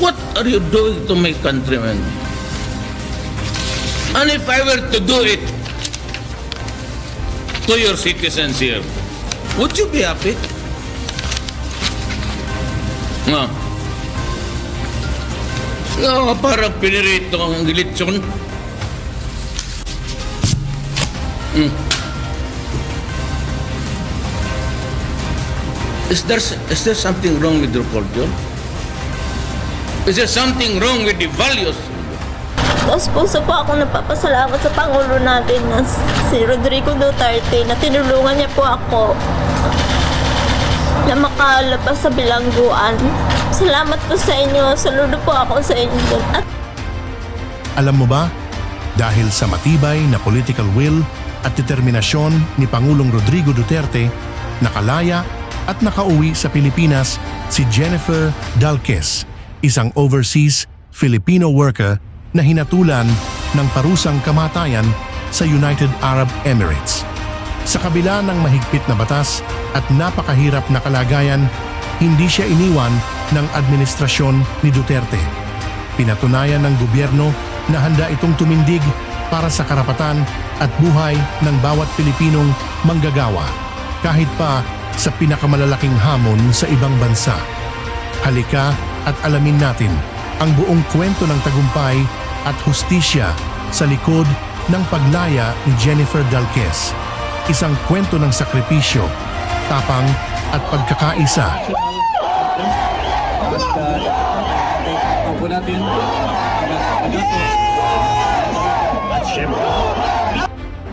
What are you doing to my countrymen? And if I were to do it to your citizens here, would you be happy? No. No, parang pinirito ang gilitsyon. Is there something wrong with your culture? Is there something wrong with the values? Tapos puso po ako nagpapasalamat sa Pangulo natin na si Rodrigo Duterte na tinulungan niya po ako na makalabas sa bilangguan. Salamat po sa inyo. Saludo po ako sa inyo. At Alam mo ba, dahil sa matibay na political will at determinasyon ni Pangulong Rodrigo Duterte, nakalaya at nakauwi sa Pilipinas si Jennifer Dalquez, isang overseas Filipino worker na hinatulan ng parusang kamatayan sa United Arab Emirates. Sa kabila ng mahigpit na batas at napakahirap na kalagayan, hindi siya iniwan ng administrasyon ni Duterte. Pinatunayan ng gobyerno na handa itong tumindig para sa karapatan at buhay ng bawat Pilipinong manggagawa, kahit pa sa pinakamalalaking hamon sa ibang bansa. Halika at alamin natin ang buong kwento ng tagumpay at hustisya sa likod ng paglaya ni Jennifer Dalquez. Isang kwento ng sakripisyo, tapang at pagkakaisa.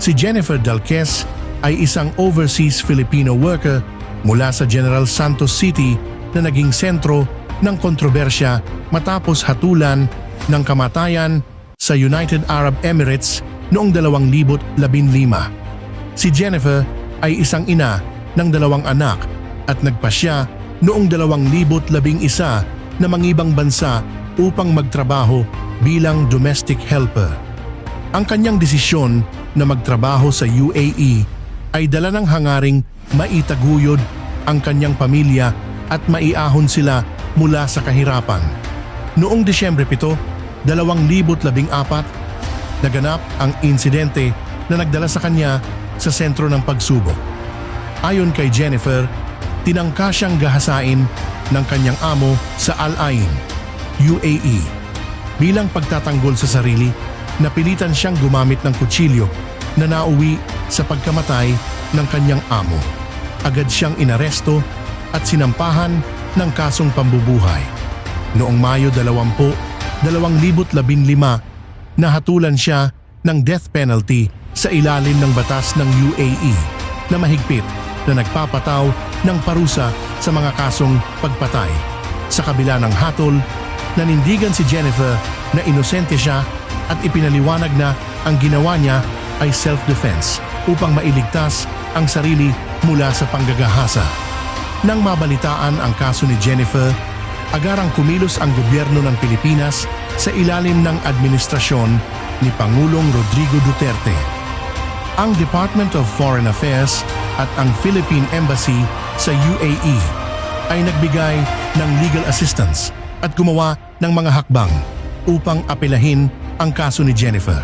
Si Jennifer Dalquez ay isang overseas Filipino worker mula sa General Santos City na naging sentro ng kontrobersya matapos hatulan ng kamatayan sa United Arab Emirates noong 2015. Si Jennifer ay isang ina ng 2 anak at nagpasya noong 2011 na mangibang bansa upang magtrabaho bilang domestic helper. Ang kanyang desisyon na magtrabaho sa UAE ay dala ng hangaring maitaguyod ang kanyang pamilya at maiahon sila mula sa kahirapan. Noong Disyembre 7, 2014, naganap ang insidente na nagdala sa kanya sa sentro ng pagsubok. Ayon kay Jennifer, tinangka siyang gahasain ng kanyang amo sa Al Ain, UAE. Bilang pagtatanggol sa sarili, napilitan siyang gumamit ng kutsilyo na nauwi sa pagkamatay ng kanyang amo. Agad siyang inaresto at sinampahan ng kasong pambubuhay. Noong Mayo 20, 2015, nahatulan siya ng death penalty sa ilalim ng batas ng UAE na mahigpit na nagpapataw ng parusa sa mga kasong pagpatay. Sa kabila ng hatol, nanindigan si Jennifer na inosente siya at ipinaliwanag na ang ginawa niya ay self-defense upang mailigtas ang sarili mula sa panggagahasa. Nang mabalitaan ang kaso ni Jennifer, agarang kumilos ang gobyerno ng Pilipinas sa ilalim ng administrasyon ni Pangulong Rodrigo Duterte. Ang Department of Foreign Affairs at ang Philippine Embassy sa UAE ay nagbigay ng legal assistance at gumawa ng mga hakbang upang apelahin ang kaso ni Jennifer.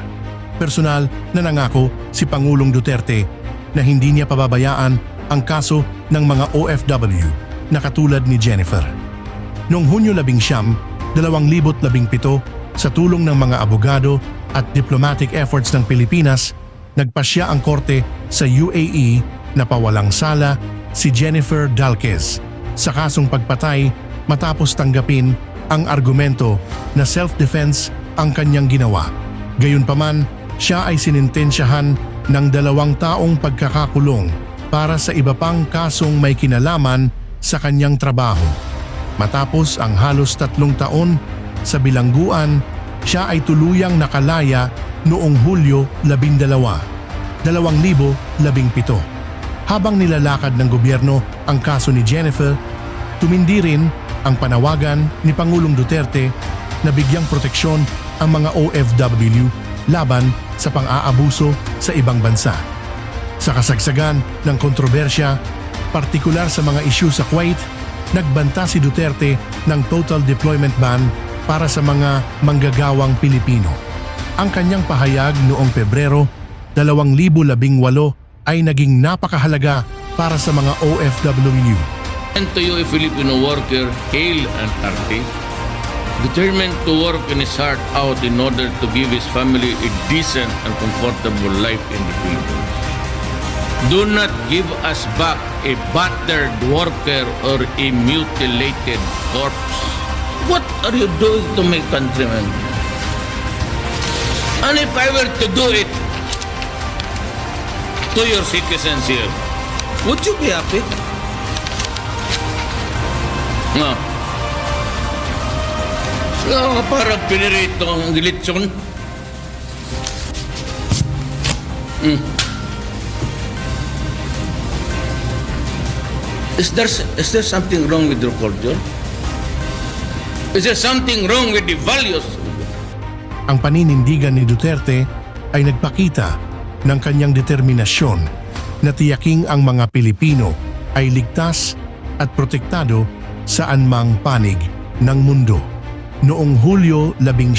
Personal na nangako si Pangulong Duterte na hindi niya pababayaan ang kaso ng mga OFW na katulad ni Jennifer. Noong Hunyo 11, 2017, sa tulong ng mga abogado at diplomatic efforts ng Pilipinas, nagpasya ang korte sa UAE na pawalang sala si Jennifer Dalquez sa kasong pagpatay matapos tanggapin ang argumento na self-defense ang kanyang ginawa. Gayunpaman, siya ay sinintensyahan ng 2 taong pagkakakulong para sa iba pang kasong may kinalaman sa kanyang trabaho. Matapos ang halos 3 taon sa bilangguan, siya ay tuluyang nakalaya noong Hulyo 12, 2017. Habang nilalakad ng gobyerno ang kaso ni Jennifer, tumindi rin ang panawagan ni Pangulong Duterte na bigyang proteksyon ang mga OFW laban sa pang-aabuso sa ibang bansa. Sa kasagsagan ng kontrobersya, partikular sa mga isyu sa Kuwait, nagbanta si Duterte ng total deployment ban para sa mga manggagawang Pilipino. Ang kanyang pahayag noong Pebrero 2018 ay naging napakahalaga para sa mga OFW. And to you, a Filipino worker, hail and hearty, determined to work in his heart out in order to give his family a decent and comfortable life in the Philippines. Do not give us back a battered worker or a mutilated corpse. What are you doing to my countrymen? And if I were to do it to your citizens here, would you be happy? No. So, parang pinirito ang gilitson. Is there something wrong with your culture? Is there something wrong with the values? Ang paninindigan ni Duterte ay nagpakita ng kanyang determinasyon na tiyaking ang mga Pilipino ay ligtas at protektado saan mang panig ng mundo. Noong Hulyo 11,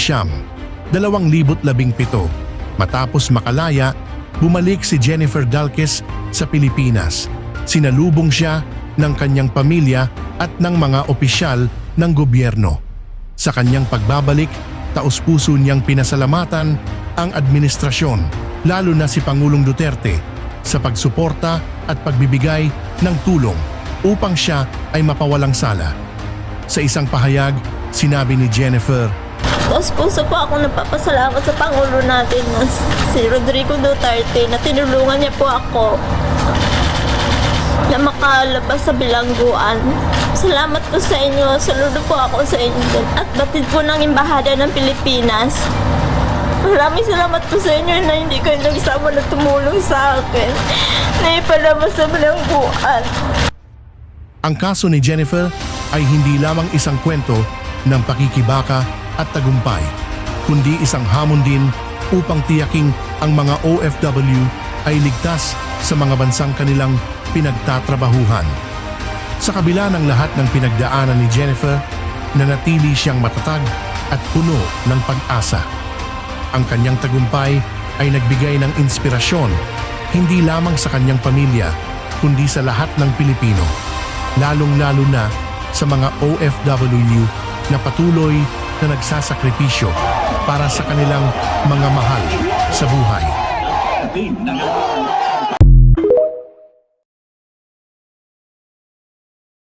2017, matapos makalaya, bumalik si Jennifer Galquez sa Pilipinas. Sinalubong siya ng kanyang pamilya at ng mga opisyal ng gobyerno. Sa kanyang pagbabalik, taus-puso niyang pinasalamatan ang administrasyon, lalo na si Pangulong Duterte, sa pagsuporta at pagbibigay ng tulong upang siya ay mapawalang sala. Sa isang pahayag, sinabi ni Jennifer, Taos-puso po ako nagpapasalamat sa Pangulo natin na si Rodrigo Duterte na tinulungan niya po ako na makalabas sa bilangguan. Salamat po sa inyo. Saludo po ako sa inyo. At batid po ng Embahada ng Pilipinas. Maraming salamat po sa inyo na hindi kayo nagsama na tumulong sa akin na ipalabas sa bilangguan. ang kaso ni Jennifer ay hindi lamang isang kwento ng pakikibaka at tagumpay, kundi isang hamon din upang tiyaking ang mga OFW ay ligtas sa mga bansang kanilang pinagtatrabahuhan. Sa kabila ng lahat ng pinagdaanan ni Jennifer, nanatili siyang matatag at puno ng pag-asa. Ang kanyang tagumpay ay nagbigay ng inspirasyon hindi lamang sa kanyang pamilya kundi sa lahat ng Pilipino, lalong-lalo na sa mga OFW na patuloy na nagsasakripisyo para sa kanilang mga mahal sa buhay.